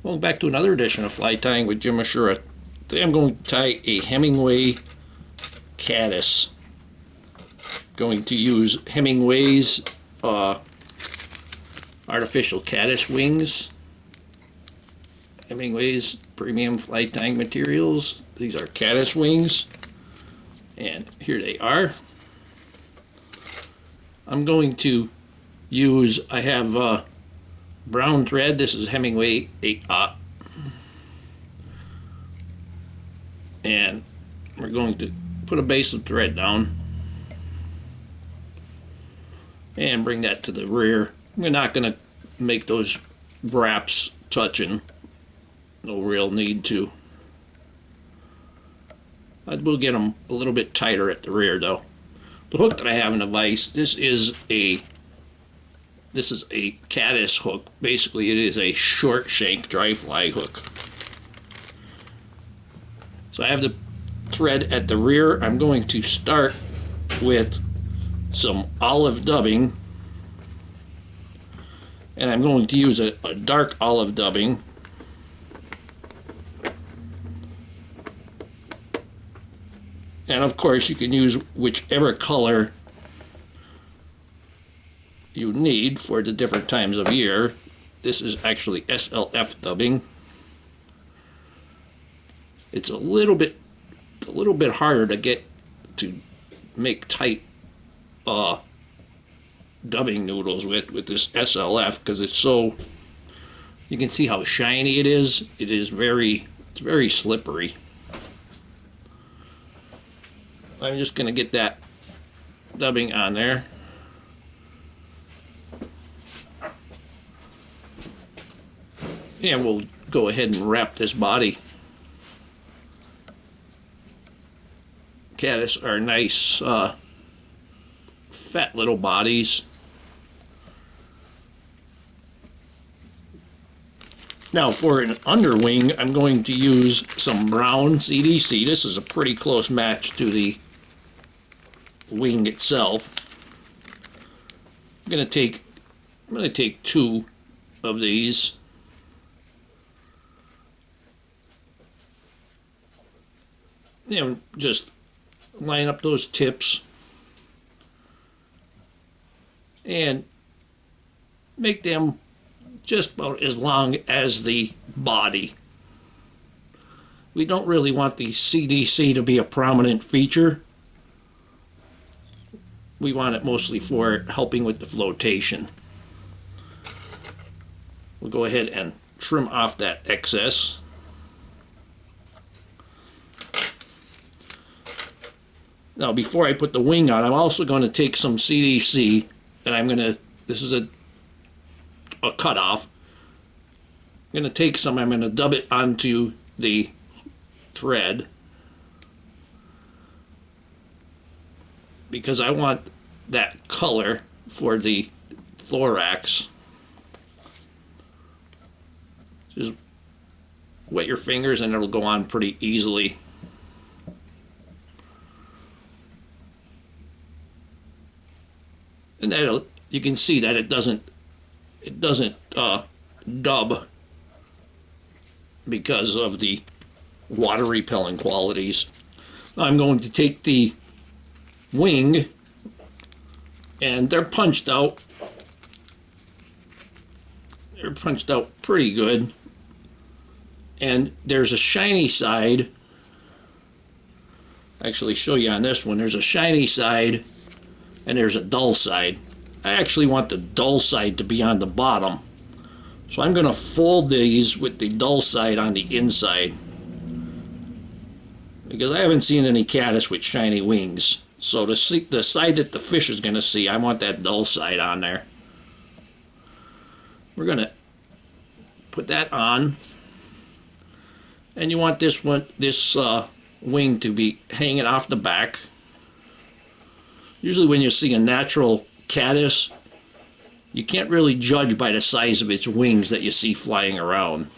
Welcome back to another edition of Fly Tying with Jim Misiura. Today I'm going to tie a Hemingway Caddis. Going to use Hemingway's artificial caddis wings. Hemingway's premium fly tying materials. These are caddis wings. And here they are. I'm going to use, I have brown thread. This is Hemingway 8/0. And we're going to put a base of thread down and bring that to the rear. We're not going to make those wraps touching. No real need to. We'll get them a little bit tighter at the rear though. The hook that I have in the vise, this is a Caddis hook. Basically it is a short shank dry fly hook. So I have the thread at the rear. I'm going to start with some olive dubbing, and I'm going to use a dark olive dubbing. And of course you can use whichever color you need for the different times of year. This is actually SLF dubbing. It's a little bit harder to make tight dubbing noodles with this SLF because it's so, you can see how shiny it is. It's very slippery. I'm just going to get that dubbing on there. And we'll go ahead and wrap this body. Caddis are nice, fat little bodies. Now for an underwing, I'm going to use some brown CDC. This is a pretty close match to the wing itself. I'm going to take 2 of these. And just line up those tips and make them just about as long as the body. We don't really want the CDC to be a prominent feature. We want it mostly for helping with the flotation. We'll go ahead and trim off that excess. Now before I put the wing on, I'm also going to take some CDC, and this is a cutoff. I'm going to take some, I'm going to dub it onto the thread because I want that color for the thorax. Just wet your fingers and it'll go on pretty easily. And you can see that it doesn't dub because of the water repelling qualities. Now I'm going to take the wing, and they're punched out. They're punched out pretty good. And there's a shiny side. Actually show you on this one. There's a shiny side and there's a dull side. I actually want the dull side to be on the bottom. So I'm going to fold these with the dull side on the inside. Because I haven't seen any caddis with shiny wings. So the side that the fish is going to see, I want that dull side on there. We're going to put that on. And you want this wing to be hanging off the back. Usually when you see a natural caddis, you can't really judge by the size of its wings that you see flying around.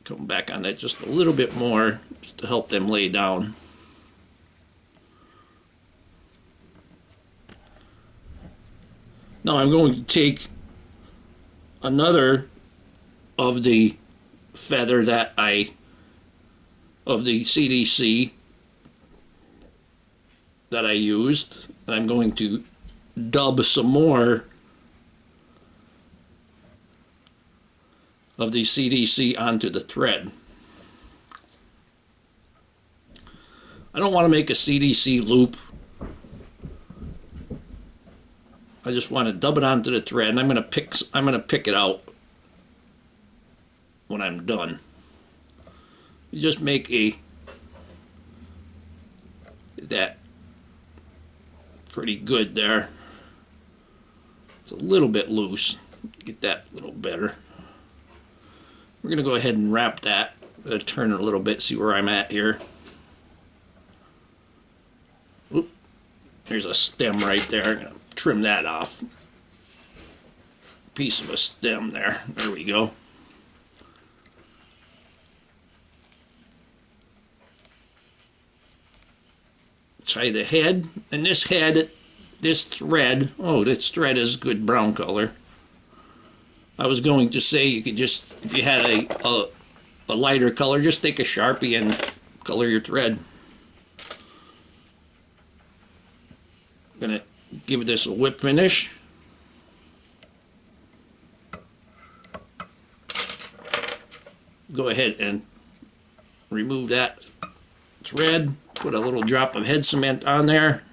Come back on that just a little bit more just to help them lay down. Now I'm going to take another of the feather of the CDC that I used. I'm going to dub some more of the CDC onto the thread. I don't want to make a CDC loop. I just want to dub it onto the thread, and I'm going to pick it out when I'm done. You just make that pretty good there. It's a little bit loose. Get that a little better. We're going to go ahead and wrap that. I'm going to turn it a little bit, see where I'm at here. Oop, there's a stem right there. I'm going to trim that off. Piece of a stem there. There we go. Tie the head, and this thread, oh, this thread is good brown color. I was going to say you could just, if you had a lighter color, just take a Sharpie and color your thread. I'm gonna give this a whip finish. Go ahead and remove that thread. Put a little drop of head cement on there.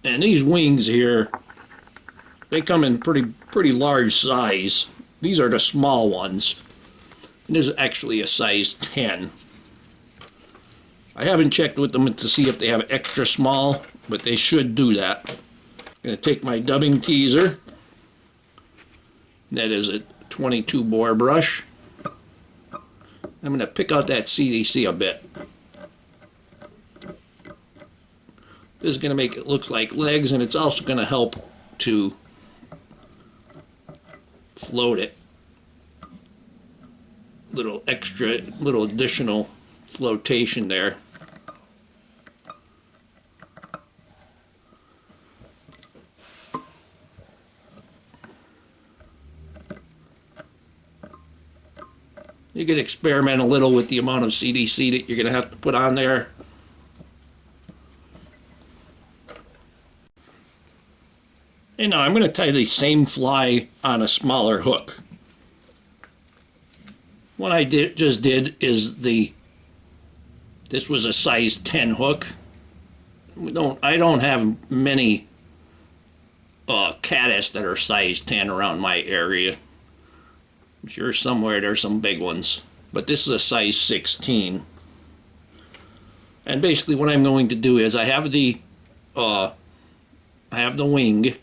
And these wings here, they come in pretty large size. These are the small ones. And this is actually a size 10. I haven't checked with them to see if they have extra small, but they should do that. I'm going to take my dubbing teaser. That is a 22 bore brush. I'm going to pick out that CDC a bit. This is going to make it look like legs, and it's also going to help to float it. Little additional flotation there. You can experiment a little with the amount of CDC that you're going to have to put on there. And now I'm going to tie the same fly on a smaller hook. What I just did is this was a size 10 hook. I don't have many Caddis that are size 10 around my area. I'm sure somewhere there's some big ones, but this is a size 16. And basically what I'm going to do is I have the wing,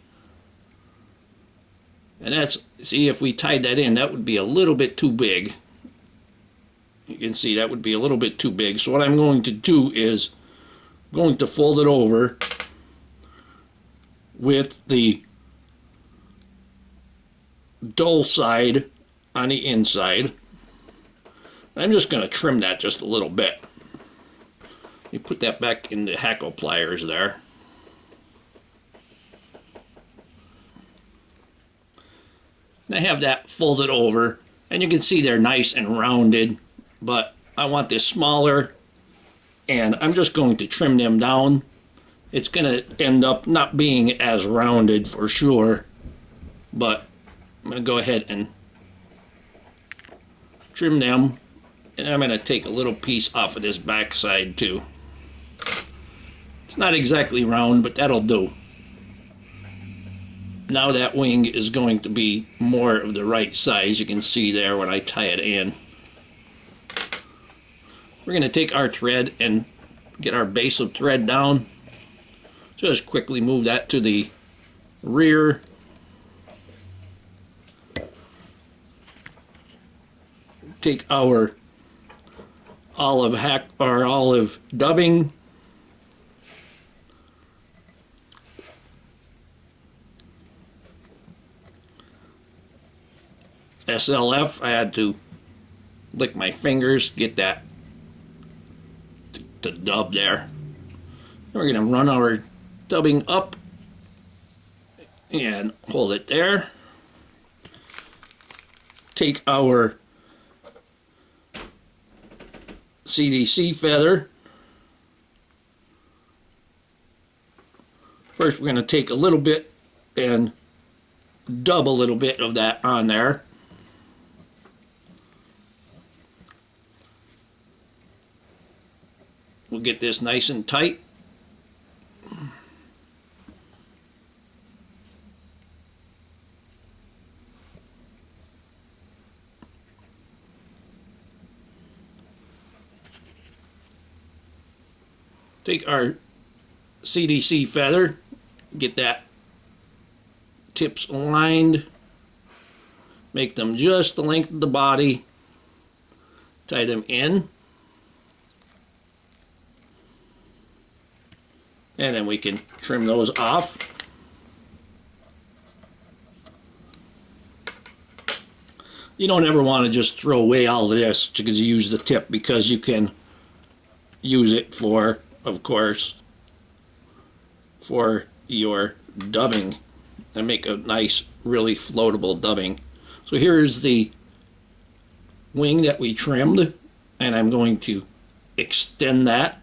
and that's, see, if we tied that in, that would be a little bit too big. You can see that would be a little bit too big. So what I'm going to do is I'm going to fold it over with the dull side on the inside. I'm just going to trim that just a little bit. You put that back in the hackle pliers there. And I have that folded over, and you can see they're nice and rounded, but I want this smaller, and I'm just going to trim them down. It's going to end up not being as rounded for sure, but I'm going to go ahead and trim them, and I'm going to take a little piece off of this back side too. It's not exactly round, but that'll do. Now that wing is going to be more of the right size. You can see there when I tie it in. We're going to take our thread and get our base of thread down. Just quickly move that to the rear. Take our olive dubbing. SLF, I had to lick my fingers, get that to dub there. We're going to run our dubbing up and hold it there. Take our CDC feather. First, we're going to take a little bit and dub a little bit of that on there. We'll get this nice and tight. Take our CDC feather, get that tips aligned, make them just the length of the body, tie them in, and then we can trim those off. You don't ever want to just throw away all of this because you use the tip, because you can use it for, of course, for your dubbing and make a nice, really floatable dubbing. So here's the wing that we trimmed, and I'm going to extend that.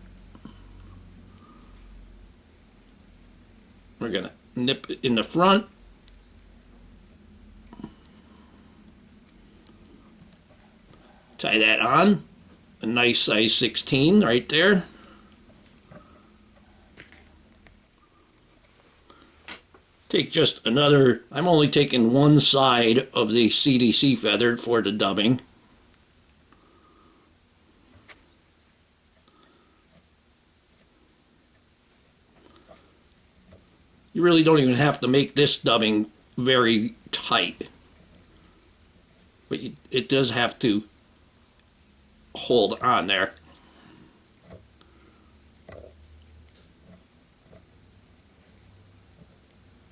We're going to nip it in the front. Tie that on. A nice size 16 right there. Take just another, I'm only taking one side of the CDC feather for the dubbing. You really don't even have to make this dubbing very tight, but it does have to hold on there.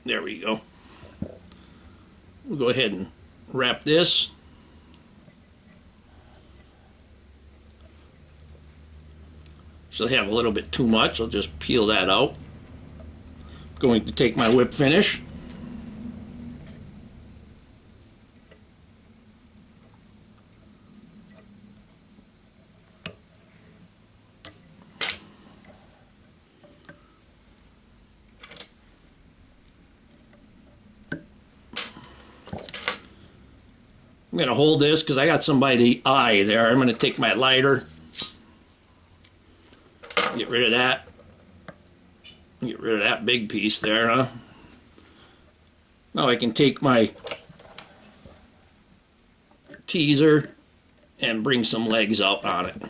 There we go. We'll go ahead and wrap this. So they have a little bit too much. I'll just peel that out. Going to take my whip finish. I'm going to hold this because I got somebody eye there. I'm going to take my lighter, get rid of that. Get rid of that big piece there, huh? Now I can take my teaser and bring some legs out on it.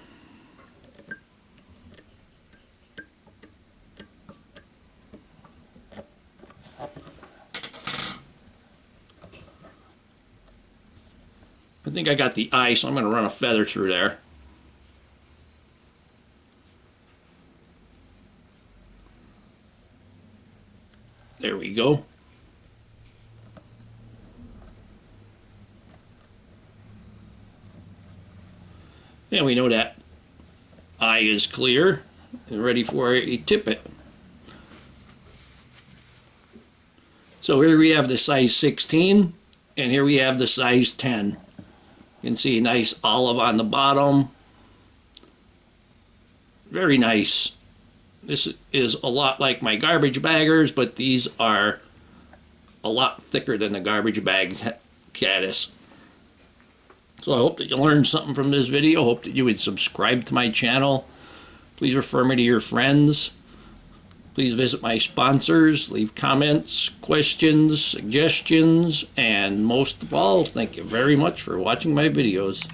I think I got the eye, so I'm going to run a feather through there. There we go. And we know that eye is clear and ready for a tippet. So here we have the size 16, and here we have the size 10. You can see a nice olive on the bottom. Very nice. This is a lot like my garbage baggers, but these are a lot thicker than the garbage bag Caddis. So I hope that you learned something from this video. I hope that you would subscribe to my channel. Please refer me to your friends. Please visit my sponsors, leave comments, questions, suggestions, and most of all, thank you very much for watching my videos.